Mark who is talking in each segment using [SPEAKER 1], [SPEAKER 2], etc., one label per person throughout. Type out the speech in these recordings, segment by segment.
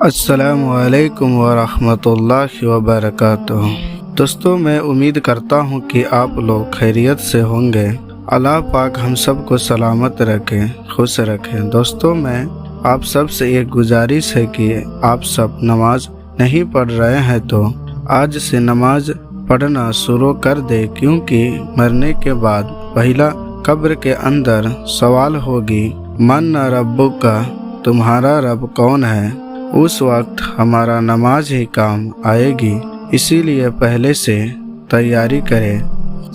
[SPEAKER 1] अस्सलामुअलैकुम वरहमतुल्लाहि वबरकातुहू। दोस्तों, मैं उम्मीद करता हूँ कि आप लोग खैरियत से होंगे। अल्लाह पाक हम सब को सलामत रखे, खुश रखें। दोस्तों, मैं आप सब से एक गुजारिश है कि आप सब नमाज नहीं पढ़ रहे हैं तो आज से नमाज पढ़ना शुरू कर दे, क्योंकि मरने के बाद पहला कब्र के अंदर सवाल होगी, मन रब्बुका, तुम्हारा रब कौन है। उस वक्त हमारा नमाज ही काम आएगी, इसीलिए पहले से तैयारी करें।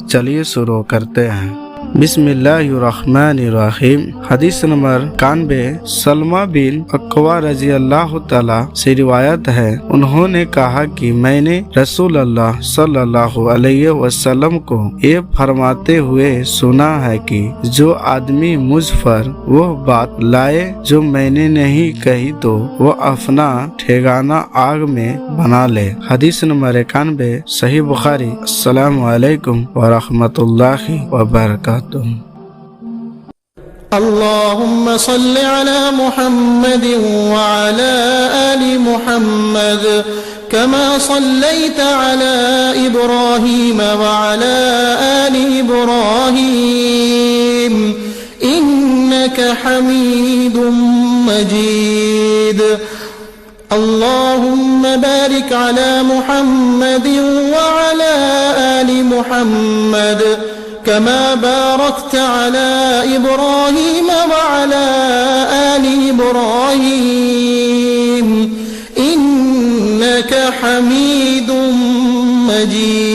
[SPEAKER 1] चलिए शुरू करते हैं। बिस्मिल्लाहिर्रहमानिर्रहीम। हदीस नंबर 91 सलमा बिन अक्वा रजी अल्लाह तआला से रिवायत है। उन्होंने कहा कि मैंने रसूल अल्लाह सल्लल्लाहु अलैहि वसल्लम को ये फरमाते हुए सुना है कि जो आदमी मुझ पर वो बात लाए जो मैंने नहीं कही तो वो अपना ठिकाना आग में बना ले। हदीस नंबर 91 सही बुखारी। अस्सलामु अलैकुम व रहमतुल्लाहि व बरकातुहू।
[SPEAKER 2] अल्लाहुम्मा सल्लि अला मुहम्मद व अला आलि मुहम्मद कमा सल्लैता अला इब्राहीम व अला आलि इब्राहीम इन्नका हमीदुम मजीद। अल्लाहुम्मा बारिक अला मुहम्मद व अला आलि मुहम्मद कमा बारकता अला इब्राहीम व अला आलि इब्राहीम इन्नका हमीदुम मजीद।